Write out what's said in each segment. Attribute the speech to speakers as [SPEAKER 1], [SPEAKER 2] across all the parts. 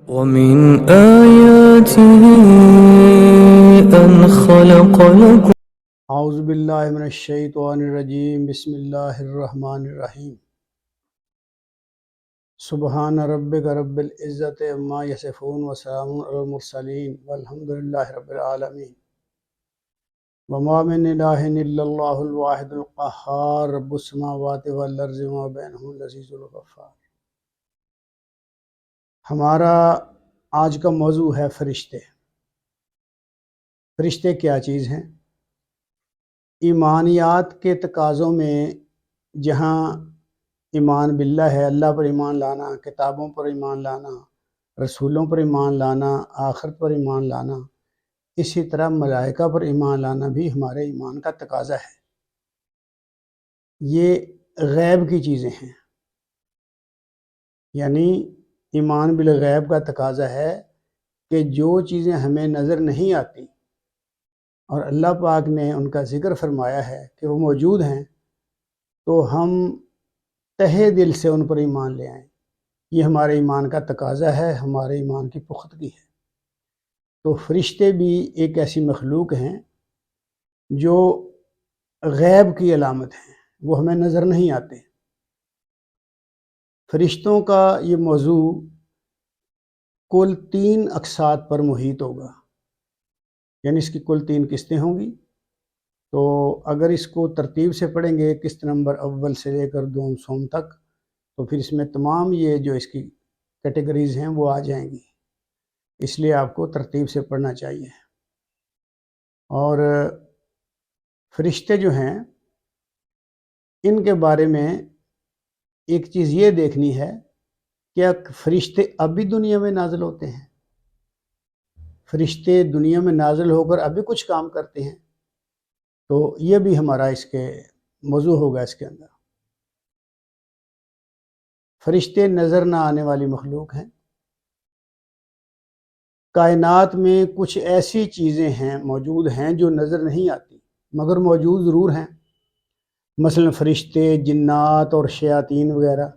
[SPEAKER 1] ومن آياته أن خلق لكم
[SPEAKER 2] اعوذ باللہ من الشیطان الرجیم بسم اللہ الرحمن الرحیم سبحان ربک رب العزت عما یصفون وسلام علی المرسلین والحمد للہ رب العالمین وما من الہ الا اللہ الواحد القہار رب السماوات والارض وما بینہم العزیز الغفار۔ ہمارا آج کا موضوع ہے فرشتے۔ فرشتے کیا چیز ہیں؟ ایمانیات کے تقاضوں میں جہاں ایمان باللہ ہے، اللہ پر ایمان لانا، کتابوں پر ایمان لانا، رسولوں پر ایمان لانا، آخرت پر ایمان لانا، اسی طرح ملائکہ پر ایمان لانا بھی ہمارے ایمان کا تقاضا ہے۔ یہ غیب کی چیزیں ہیں، یعنی ایمان بالغیب کا تقاضا ہے کہ جو چیزیں ہمیں نظر نہیں آتی اور اللہ پاک نے ان کا ذکر فرمایا ہے کہ وہ موجود ہیں، تو ہم تہہ دل سے ان پر ایمان لے آئیں۔ یہ ہمارے ایمان کا تقاضا ہے، ہمارے ایمان کی پختگی ہے۔ تو فرشتے بھی ایک ایسی مخلوق ہیں جو غیب کی علامت ہیں، وہ ہمیں نظر نہیں آتے۔ فرشتوں کا یہ موضوع کل 3 اقساط پر محیط ہوگا، یعنی اس کی کل 3 قسطیں ہوں گی۔ تو اگر اس کو ترتیب سے پڑھیں گے، قسط نمبر اول سے لے کر دوم سوم تک، تو پھر اس میں تمام یہ جو اس کی کیٹیگریز ہیں وہ آ جائیں گی، اس لیے آپ کو ترتیب سے پڑھنا چاہیے۔ اور فرشتے جو ہیں ان کے بارے میں ایک چیز یہ دیکھنی ہے، کیا فرشتے اب بھی دنیا میں نازل ہوتے ہیں؟ فرشتے دنیا میں نازل ہو کر ابھی کچھ کام کرتے ہیں؟ تو یہ بھی ہمارا اس کے موضوع ہوگا۔ اس کے اندر فرشتے نظر نہ آنے والی مخلوق ہیں۔ کائنات میں کچھ ایسی چیزیں ہیں، موجود ہیں جو نظر نہیں آتی مگر موجود ضرور ہیں، مثلا فرشتے، جنات اور شیاطین وغیرہ۔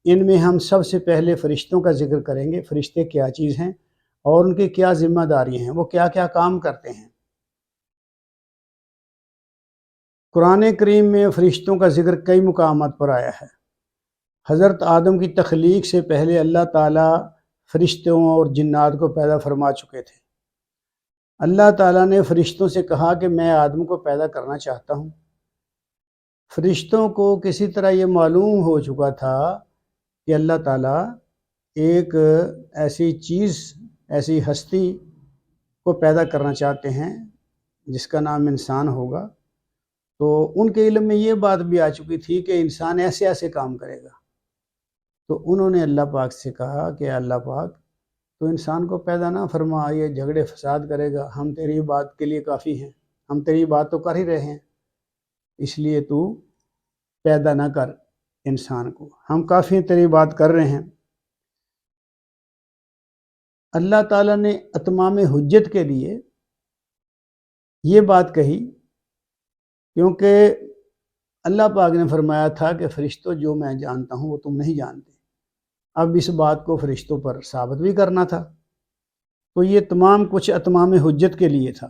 [SPEAKER 2] ان میں ہم سب سے پہلے فرشتوں کا ذکر کریں گے۔ فرشتے کیا چیز ہیں اور ان کی کیا ذمہ داری ہیں، وہ کیا کیا کام کرتے ہیں۔ قرآن کریم میں فرشتوں کا ذکر کئی مقامات پر آیا ہے۔ حضرت آدم کی تخلیق سے پہلے اللہ تعالیٰ فرشتوں اور جنات کو پیدا فرما چکے تھے۔ اللہ تعالیٰ نے فرشتوں سے کہا کہ میں آدم کو پیدا کرنا چاہتا ہوں۔ فرشتوں کو کسی طرح یہ معلوم ہو چکا تھا کہ اللہ تعالیٰ ایک ایسی چیز، ایسی ہستی کو پیدا کرنا چاہتے ہیں جس کا نام انسان ہوگا۔ تو ان کے علم میں یہ بات بھی آ چکی تھی کہ انسان ایسے ایسے کام کرے گا۔ تو انہوں نے اللہ پاک سے کہا کہ اللہ پاک تو انسان کو پیدا نہ فرما، یہ جھگڑے فساد کرے گا، ہم تیری بات کے لیے کافی ہیں، ہم تیری بات تو کر ہی رہے ہیں، اس لیے تو پیدا نہ کر انسان کو، ہم کافی ہیں، تیری بات کر رہے ہیں۔ اللہ تعالیٰ نے اتمام حجت کے لیے یہ بات کہی، کیونکہ اللہ پاک نے فرمایا تھا کہ فرشتوں جو میں جانتا ہوں وہ تم نہیں جانتے۔ اب اس بات کو فرشتوں پر ثابت بھی کرنا تھا، تو یہ تمام کچھ اتمام حجت کے لیے تھا،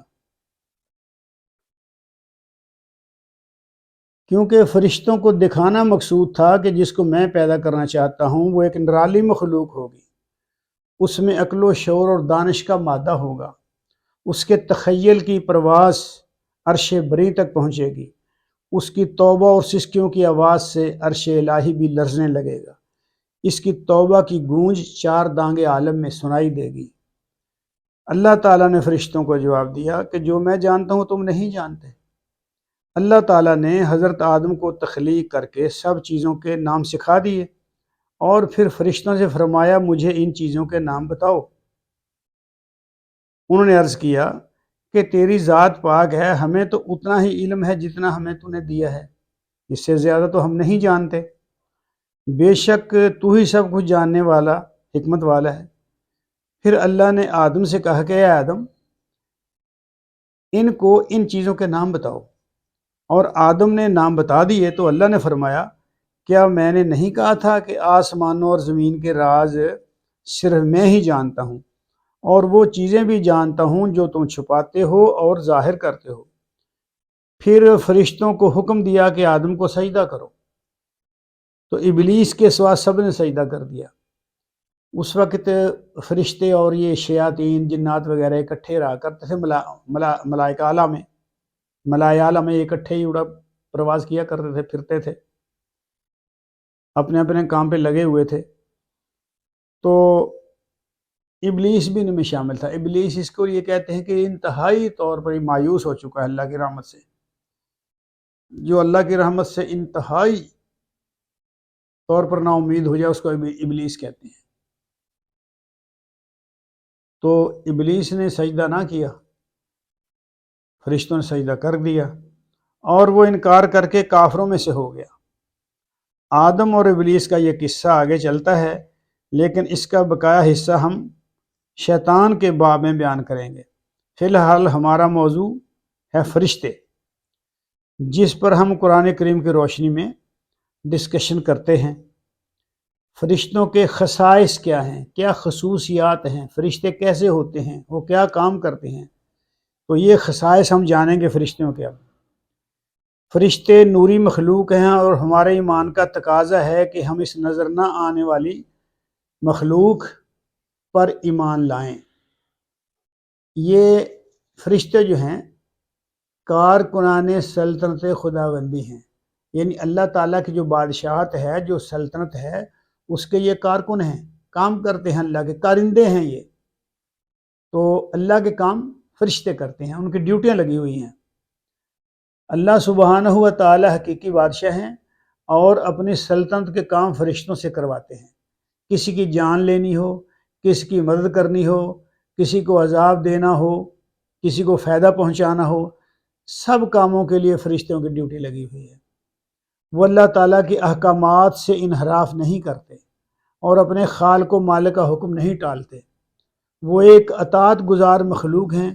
[SPEAKER 2] کیونکہ فرشتوں کو دکھانا مقصود تھا کہ جس کو میں پیدا کرنا چاہتا ہوں وہ ایک نرالی مخلوق ہوگی، اس میں عقل و شعور اور دانش کا مادہ ہوگا، اس کے تخیل کی پرواز عرش بری تک پہنچے گی، اس کی توبہ اور سسکیوں کی آواز سے عرش الہی بھی لرزنے لگے گا، اس کی توبہ کی گونج 4 دانگے عالم میں سنائی دے گی۔ اللہ تعالیٰ نے فرشتوں کو جواب دیا کہ جو میں جانتا ہوں تم نہیں جانتے۔ اللہ تعالیٰ نے حضرت آدم کو تخلیق کر کے سب چیزوں کے نام سکھا دیے، اور پھر فرشتوں سے فرمایا مجھے ان چیزوں کے نام بتاؤ۔ انہوں نے عرض کیا کہ تیری ذات پاک ہے، ہمیں تو اتنا ہی علم ہے جتنا ہمیں تو نے دیا ہے، اس سے زیادہ تو ہم نہیں جانتے، بے شک تو ہی سب کچھ جاننے والا، حکمت والا ہے۔ پھر اللہ نے آدم سے کہا کہ اے آدم ان کو ان چیزوں کے نام بتاؤ، اور آدم نے نام بتا دیے۔ تو اللہ نے فرمایا کیا میں نے نہیں کہا تھا کہ آسمانوں اور زمین کے راز صرف میں ہی جانتا ہوں، اور وہ چیزیں بھی جانتا ہوں جو تم چھپاتے ہو اور ظاہر کرتے ہو۔ پھر فرشتوں کو حکم دیا کہ آدم کو سجدہ کرو، تو ابلیس کے سوا سب نے سجدہ کر دیا۔ اس وقت فرشتے اور یہ شیاطین جنات وغیرہ اکٹھے رہا کرتے تھے ملائکہ اعلیٰ میں، ملائے اعلیٰ میں اکٹھے ہی اڑا پرواز کیا کرتے تھے، پھرتے تھے، اپنے اپنے کام پہ لگے ہوئے تھے۔ تو ابلیس بھی ان میں شامل تھا۔ ابلیس اس کو یہ کہتے ہیں کہ انتہائی طور پر مایوس ہو چکا ہے اللہ کی رحمت سے، جو اللہ کی رحمت سے انتہائی طور پر نا امید ہو جائے اس کو ابلیس کہتے ہیں۔ تو ابلیس نے سجدہ نہ کیا، فرشتوں نے سجدہ کر دیا، اور وہ انکار کر کے کافروں میں سے ہو گیا۔ آدم اور ابلیس کا یہ قصہ آگے چلتا ہے، لیکن اس کا بقایا حصہ ہم شیطان کے باب میں بیان کریں گے۔ فی الحال ہمارا موضوع ہے فرشتے، جس پر ہم قرآن کریم کی روشنی میں ڈسکشن کرتے ہیں۔ فرشتوں کے خصائص کیا ہیں، کیا خصوصیات ہیں، فرشتے کیسے ہوتے ہیں، وہ کیا کام کرتے ہیں، تو یہ خصائص ہم جانیں گے فرشتوں کے۔ اب فرشتے نوری مخلوق ہیں، اور ہمارے ایمان کا تقاضا ہے کہ ہم اس نظر نہ آنے والی مخلوق پر ایمان لائیں۔ یہ فرشتے جو ہیں کارکنان سلطنت خداوندی ہیں، یعنی اللہ تعالیٰ کی جو بادشاہت ہے، جو سلطنت ہے، اس کے یہ کارکن ہیں، کام کرتے ہیں، اللہ کے کارندے ہیں یہ۔ تو اللہ کے کام فرشتے کرتے ہیں، ان کی ڈیوٹیاں لگی ہوئی ہیں۔ اللہ سبحانہ و تعالیٰ حقیقی بادشاہ ہیں، اور اپنی سلطنت کے کام فرشتوں سے کرواتے ہیں۔ کسی کی جان لینی ہو، کسی کی مدد کرنی ہو، کسی کو عذاب دینا ہو، کسی کو فائدہ پہنچانا ہو، سب کاموں کے لیے فرشتوں کی ڈیوٹی لگی ہوئی ہے۔ وہ اللہ تعالیٰ کی احکامات سے انحراف نہیں کرتے، اور اپنے خالق و مالک کا حکم نہیں ٹالتے۔ وہ ایک اطاعت گزار مخلوق ہیں،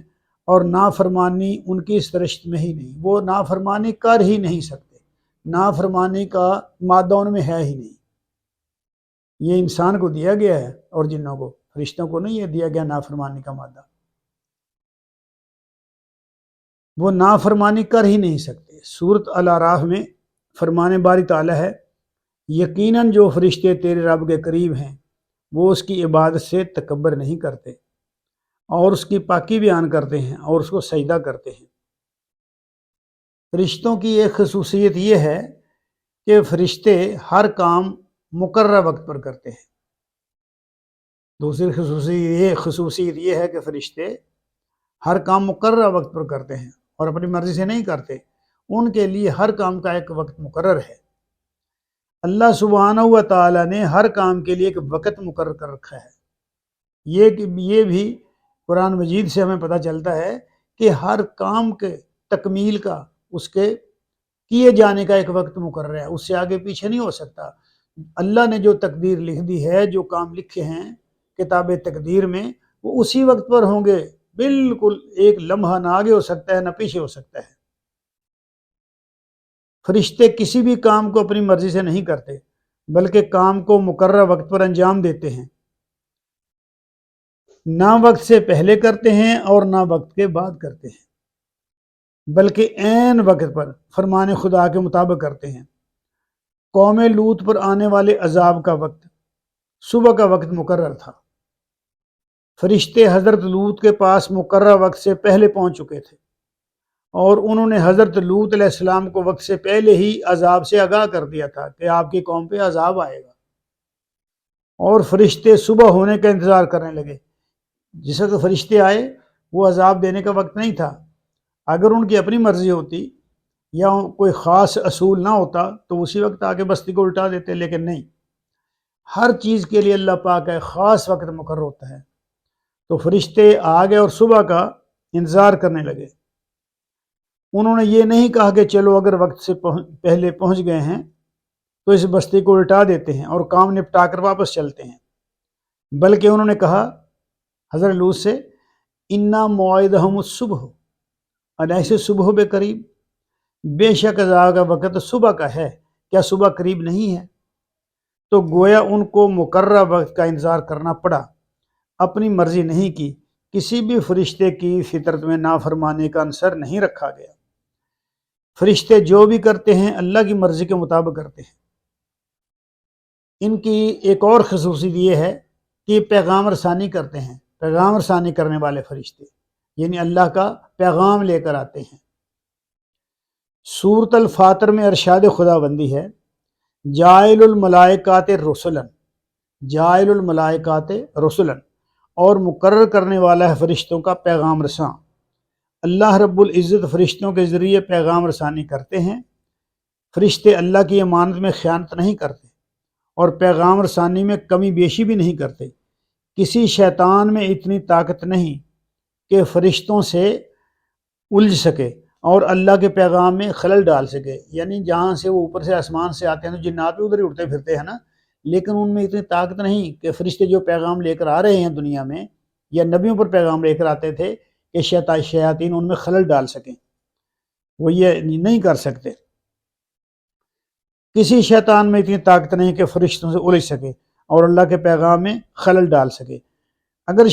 [SPEAKER 2] اور نافرمانی ان کی سرشت میں ہی نہیں، وہ نافرمانی کر ہی نہیں سکتے، نافرمانی کا مادہ ان میں ہے ہی نہیں۔ یہ انسان کو دیا گیا ہے اور جنوں کو، فرشتوں کو نہیں یہ دیا گیا نافرمانی کا مادہ، وہ نافرمانی کر ہی نہیں سکتے۔ سورۃ الاعراف میں فرمان باری تعالیٰ ہے، یقیناً جو فرشتے تیرے رب کے قریب ہیں وہ اس کی عبادت سے تکبر نہیں کرتے، اور اس کی پاکی بیان کرتے ہیں اور اس کو سجدہ کرتے ہیں۔ فرشتوں کی ایک خصوصیت یہ ہے کہ فرشتے ہر کام مقررہ وقت پر کرتے ہیں۔ دوسری خصوصیت یہ ہے کہ فرشتے ہر کام مقررہ وقت پر کرتے ہیں اور اپنی مرضی سے نہیں کرتے، ان کے لیے ہر کام کا ایک وقت مقرر ہے۔ اللہ سبحانہ و تعالیٰ نے ہر کام کے لیے ایک وقت مقرر کر رکھا ہے۔ یہ بھی قرآن مجید سے ہمیں پتہ چلتا ہے کہ ہر کام کے تکمیل کا، اس کے کیے جانے کا ایک وقت مقرر ہے، اس سے آگے پیچھے نہیں ہو سکتا۔ اللہ نے جو تقدیر لکھ دی ہے، جو کام لکھے ہیں کتاب تقدیر میں، وہ اسی وقت پر ہوں گے، بالکل ایک لمحہ نہ آگے ہو سکتا ہے نہ پیچھے ہو سکتا ہے۔ فرشتے کسی بھی کام کو اپنی مرضی سے نہیں کرتے، بلکہ کام کو مقررہ وقت پر انجام دیتے ہیں، نہ وقت سے پہلے کرتے ہیں اور نہ وقت کے بعد کرتے ہیں، بلکہ عین وقت پر فرمان خدا کے مطابق کرتے ہیں۔ قوم لوط پر آنے والے عذاب کا وقت صبح کا وقت مقرر تھا۔ فرشتے حضرت لوط کے پاس مقررہ وقت سے پہلے پہنچ چکے تھے، اور انہوں نے حضرت لوط علیہ السلام کو وقت سے پہلے ہی عذاب سے آگاہ کر دیا تھا کہ آپ کی قوم پہ عذاب آئے گا، اور فرشتے صبح ہونے کا انتظار کرنے لگے۔ جس وقت فرشتے آئے وہ عذاب دینے کا وقت نہیں تھا۔ اگر ان کی اپنی مرضی ہوتی یا کوئی خاص اصول نہ ہوتا تو اسی وقت آ کے بستی کو الٹا دیتے، لیکن نہیں، ہر چیز کے لیے اللہ پاک کا خاص وقت مقرر ہوتا ہے۔ تو فرشتے آ گئے اور صبح کا انتظار کرنے لگے۔ انہوں نے یہ نہیں کہا کہ چلو اگر وقت سے پہلے پہنچ گئے ہیں تو اس بستی کو الٹا دیتے ہیں اور کام نپٹا کر واپس چلتے ہیں، بلکہ انہوں نے کہا حضرت لوط سے، انا موعدہم الصبح، الیس صبح بقریب، بے شک عذاب کا وقت صبح کا ہے، کیا صبح قریب نہیں ہے؟ تو گویا ان کو مقررہ وقت کا انتظار کرنا پڑا، اپنی مرضی نہیں کی، کسی بھی فرشتے کی فطرت میں نافرمانی کا عنصر نہیں رکھا گیا۔ فرشتے جو بھی کرتے ہیں اللہ کی مرضی کے مطابق کرتے ہیں۔ ان کی ایک اور خصوصیت یہ ہے کہ پیغام رسانی کرتے ہیں، پیغام رسانی کرنے والے فرشتے، یعنی اللہ کا پیغام لے کر آتے ہیں۔ سورۃ الفاتر میں ارشاد خداوندی ہے، جاعل الملائکات رسلاً، جاعل الملائکات رسلاً، اور مقرر کرنے والا ہے فرشتوں کا پیغام رساں۔ اللہ رب العزت فرشتوں کے ذریعے پیغام رسانی کرتے ہیں۔ فرشتے اللہ کی امانت میں خیانت نہیں کرتے اور پیغام رسانی میں کمی بیشی بھی نہیں کرتے۔ کسی شیطان میں اتنی طاقت نہیں کہ فرشتوں سے الجھ سکے اور اللہ کے پیغام میں خلل ڈال سکے، یعنی جہاں سے وہ اوپر سے آسمان سے آتے ہیں تو جنات بھی ادھر ہی اڑتے پھرتے ہیں نا، لیکن ان میں اتنی طاقت نہیں کہ فرشتے جو پیغام لے کر آ رہے ہیں دنیا میں یا نبیوں پر پیغام لے کر آتے تھے کہ شیاطین ان میں خلل ڈال سکیں، وہ یہ نہیں کر سکتے۔ کسی شیطان میں اتنی طاقت نہیں کہ فرشتوں سے الجھ سکے اور اللہ کے پیغام میں خلل ڈال سکے۔ اگر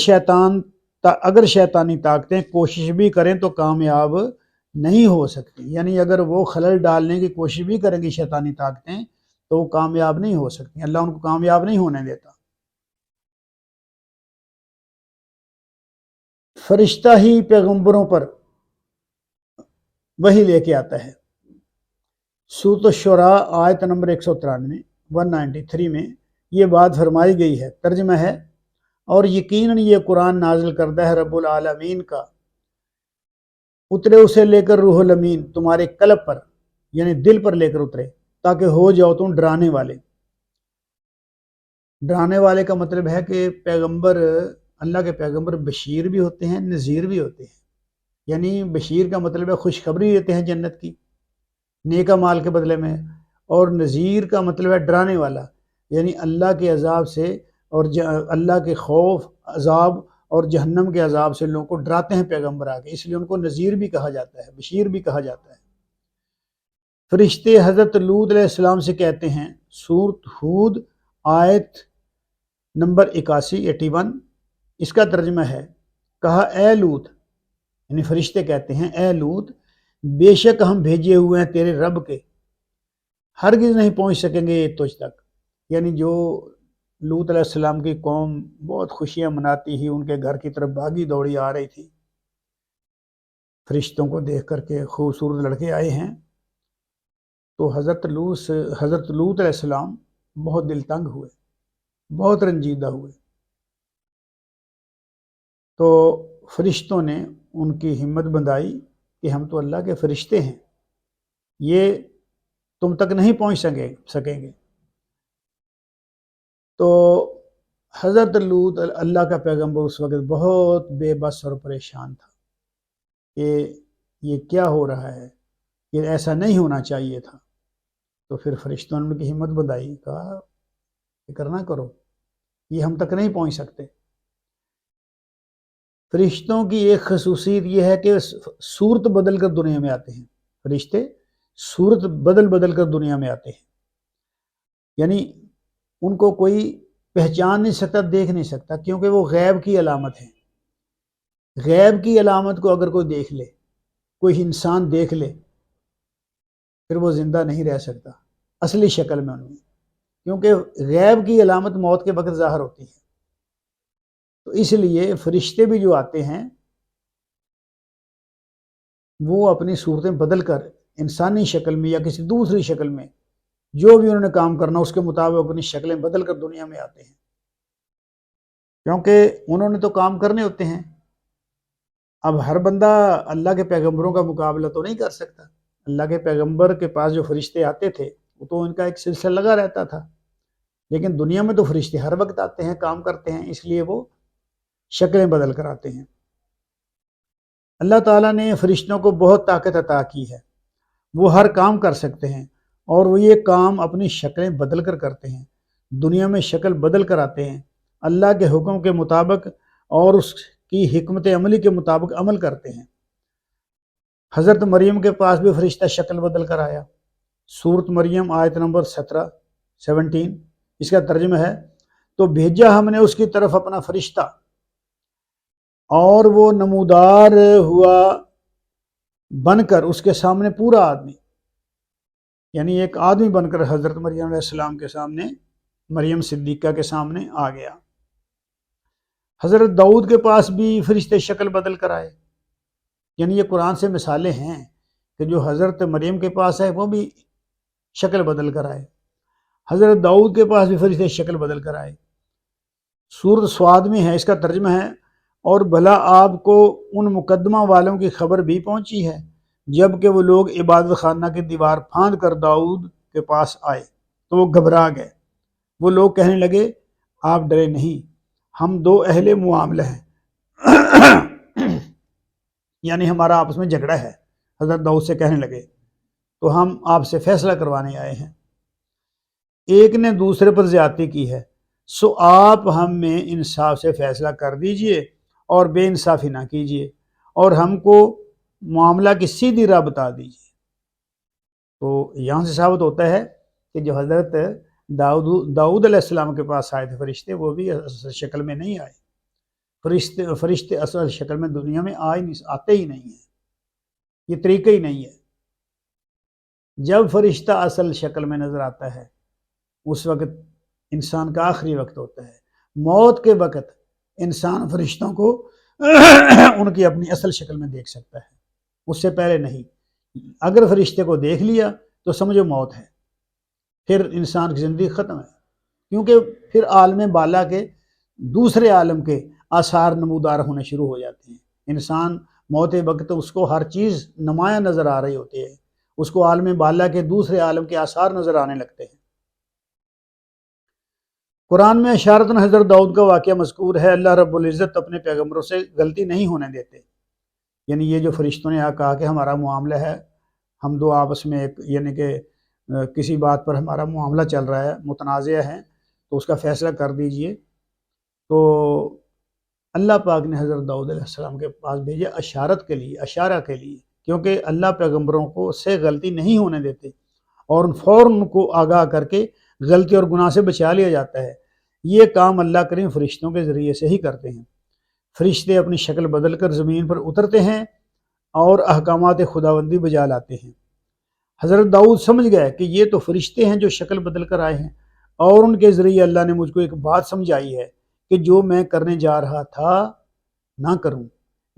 [SPEAKER 2] شیطانی طاقتیں کوشش بھی کریں تو کامیاب نہیں ہو سکتی، یعنی اگر وہ خلل ڈالنے کی کوشش بھی کریں گی شیطانی طاقتیں تو وہ کامیاب نہیں ہو سکتی، اللہ ان کو کامیاب نہیں ہونے دیتا۔ فرشتہ ہی پیغمبروں پر وحی لے کے آتا ہے۔ سورۃ الشعراء آیت نمبر 193 میں یہ بات فرمائی گئی ہے، ترجمہ ہے، اور یقیناً یہ قرآن نازل کردہ ہے رب العالمین کا، اترے اسے لے کر روح الامین تمہارے قلب پر، یعنی دل پر لے کر اترے تاکہ ہو جاؤ تم ڈرانے والے۔ ڈرانے والے کا مطلب ہے کہ پیغمبر، اللہ کے پیغمبر بشیر بھی ہوتے ہیں، نذیر بھی ہوتے ہیں، یعنی بشیر کا مطلب ہے خوشخبری دیتے ہیں جنت کی نیک اعمال کے بدلے میں، اور نذیر کا مطلب ہے ڈرانے والا، یعنی اللہ کے عذاب سے اور اللہ کے خوف، عذاب اور جہنم کے عذاب سے لوگوں کو ڈراتے ہیں پیغمبر آگے، اس لیے ان کو نذیر بھی کہا جاتا ہے، بشیر بھی کہا جاتا ہے۔ فرشتے حضرت لوط علیہ السلام سے کہتے ہیں، سورۃ ہود آیت نمبر 81، اس کا ترجمہ ہے، کہا اے لوط، یعنی فرشتے کہتے ہیں اے لوط، بے شک ہم بھیجے ہوئے ہیں تیرے رب کے، ہرگز نہیں پہنچ سکیں گے یہ تجھ تک، یعنی جو لوط علیہ السلام کی قوم بہت خوشیاں مناتی ہی ان کے گھر کی طرف بھاگی دوڑی آ رہی تھی، فرشتوں کو دیکھ کر کے خوبصورت لڑکے آئے ہیں، تو حضرت لوط علیہ السلام بہت دل تنگ ہوئے، بہت رنجیدہ ہوئے، تو فرشتوں نے ان کی ہمت بندھائی کہ ہم تو اللہ کے فرشتے ہیں، یہ تم تک نہیں پہنچ سکیں گے۔ تو حضرت لوط اللہ کا پیغمبر اس وقت بہت بے بس اور پریشان تھا کہ یہ کیا ہو رہا ہے، یہ ایسا نہیں ہونا چاہیے تھا۔ تو پھر فرشتوں نے ان کی ہمت بندھائی، کہا فکر نہ کرو، یہ ہم تک نہیں پہنچ سکتے۔ فرشتوں کی ایک خصوصیت یہ ہے کہ صورت بدل کر دنیا میں آتے ہیں، فرشتے صورت بدل کر دنیا میں آتے ہیں، یعنی ان کو کوئی پہچان نہیں سکتا، دیکھ نہیں سکتا، کیونکہ وہ غیب کی علامت ہے۔ غیب کی علامت کو اگر کوئی دیکھ لے، کوئی انسان دیکھ لے، پھر وہ زندہ نہیں رہ سکتا اصلی شکل میں ان میں، کیونکہ غیب کی علامت موت کے وقت ظاہر ہوتی ہے۔ تو اس لیے فرشتے بھی جو آتے ہیں وہ اپنی صورتیں بدل کر انسانی شکل میں یا کسی دوسری شکل میں جو بھی انہوں نے کام کرنا اس کے مطابق اپنی شکلیں بدل کر دنیا میں آتے ہیں، کیونکہ انہوں نے تو کام کرنے ہوتے ہیں۔ اب ہر بندہ اللہ کے پیغمبروں کا مقابلہ تو نہیں کر سکتا، اللہ کے پیغمبر کے پاس جو فرشتے آتے تھے وہ تو ان کا ایک سلسلہ لگا رہتا تھا، لیکن دنیا میں تو فرشتے ہر وقت آتے ہیں، کام کرتے ہیں، اس لیے وہ شکلیں بدل کر آتے ہیں۔ اللہ تعالیٰ نے فرشتوں کو بہت طاقت عطا کی ہے، وہ ہر کام کر سکتے ہیں اور وہ یہ کام اپنی شکلیں بدل کر کرتے ہیں، دنیا میں شکل بدل کر آتے ہیں، اللہ کے حکم کے مطابق اور اس کی حکمت عملی کے مطابق عمل کرتے ہیں۔ حضرت مریم کے پاس بھی فرشتہ شکل بدل کر آیا، سورۃ مریم آیت نمبر 17، اس کا ترجمہ ہے تو بھیجا ہم نے اس کی طرف اپنا فرشتہ اور وہ نمودار ہوا بن کر اس کے سامنے پورا آدمی، یعنی ایک آدمی بن کر حضرت مریم علیہ السلام کے سامنے، مریم صدیقہ کے سامنے آ گیا۔ حضرت داؤد کے پاس بھی فرشتے شکل بدل کر آئے، یعنی یہ قرآن سے مثالیں ہیں کہ جو حضرت مریم کے پاس ہے وہ بھی شکل بدل کر آئے، حضرت داؤد کے پاس بھی فرشتے شکل بدل کر آئے۔ سورۃ صاد میں ہے، اس کا ترجمہ ہے اور بھلا آپ کو ان مقدمہ والوں کی خبر بھی پہنچی ہے جب کہ وہ لوگ عبادت خانہ کی دیوار پھاند کر داؤد کے پاس آئے تو وہ گھبرا گئے۔ وہ لوگ کہنے لگے آپ ڈرے نہیں، ہم دو اہل معاملہ ہیں یعنی ہمارا آپس میں جھگڑا ہے۔ حضرت داؤد سے کہنے لگے تو ہم آپ سے فیصلہ کروانے آئے ہیں، ایک نے دوسرے پر زیادتی کی ہے، سو آپ ہم میں انصاف سے فیصلہ کر دیجئے اور بے انصافی نہ کیجئے اور ہم کو معاملہ کی سیدھی راہ بتا دیجئے۔ تو یہاں سے ثابت ہوتا ہے کہ جو حضرت داؤد علیہ السلام کے پاس آئے تھے فرشتے، وہ بھی اصل شکل میں نہیں آئے۔ فرشتے اصل شکل میں دنیا میں آتے ہی نہیں ہیں، یہ طریقہ ہی نہیں ہے۔ جب فرشتہ اصل شکل میں نظر آتا ہے اس وقت انسان کا آخری وقت ہوتا ہے، موت کے وقت انسان فرشتوں کو ان کی اپنی اصل شکل میں دیکھ سکتا ہے، اس سے پہلے نہیں۔ اگر فرشتے کو دیکھ لیا تو سمجھو موت ہے، پھر انسان کی زندگی ختم ہے، کیونکہ پھر عالم بالا کے دوسرے عالم کے آثار نمودار ہونے شروع ہو جاتے ہیں۔ انسان موت وقت اس کو ہر چیز نمایاں نظر آ رہی ہوتی ہے، اس کو عالم بالا کے دوسرے عالم کے آثار نظر آنے لگتے ہیں۔ قرآن میں اشارتاً حضرت داؤد کا واقعہ مذکور ہے۔ اللہ رب العزت اپنے پیغمبروں سے غلطی نہیں ہونے دیتے، یعنی یہ جو فرشتوں نے کہا کہ ہمارا معاملہ ہے، ہم دو آپس میں یعنی کہ کسی بات پر ہمارا معاملہ چل رہا ہے، متنازع ہے، تو اس کا فیصلہ کر دیجئے۔ تو اللہ پاک نے حضرت داؤد علیہ السلام کے پاس بھیجا اشارت کے لیے، اشارہ کے لیے، کیونکہ اللہ پیغمبروں کو سے غلطی نہیں ہونے دیتے اور فوراً ان کو آگاہ کر کے غلطی اور گناہ سے بچا لیا جاتا ہے۔ یہ کام اللہ کریم فرشتوں کے ذریعے سے ہی کرتے ہیں۔ فرشتے اپنی شکل بدل کر زمین پر اترتے ہیں اور احکامات خداوندی بجا لاتے ہیں۔ حضرت داؤد سمجھ گئے کہ یہ تو فرشتے ہیں جو شکل بدل کر آئے ہیں، اور ان کے ذریعے اللہ نے مجھ کو ایک بات سمجھائی ہے کہ جو میں کرنے جا رہا تھا نہ کروں۔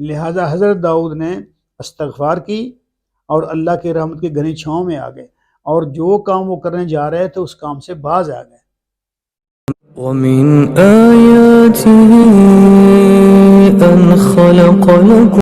[SPEAKER 2] لہٰذا حضرت داؤد نے استغفار کی اور اللہ کی رحمت کی گھنی چھاؤں میں آ گئے، اور جو کام وہ کرنے جا رہے تھے اس کام سے باز آ گئے۔
[SPEAKER 1] ومن آياته أن خلق لكم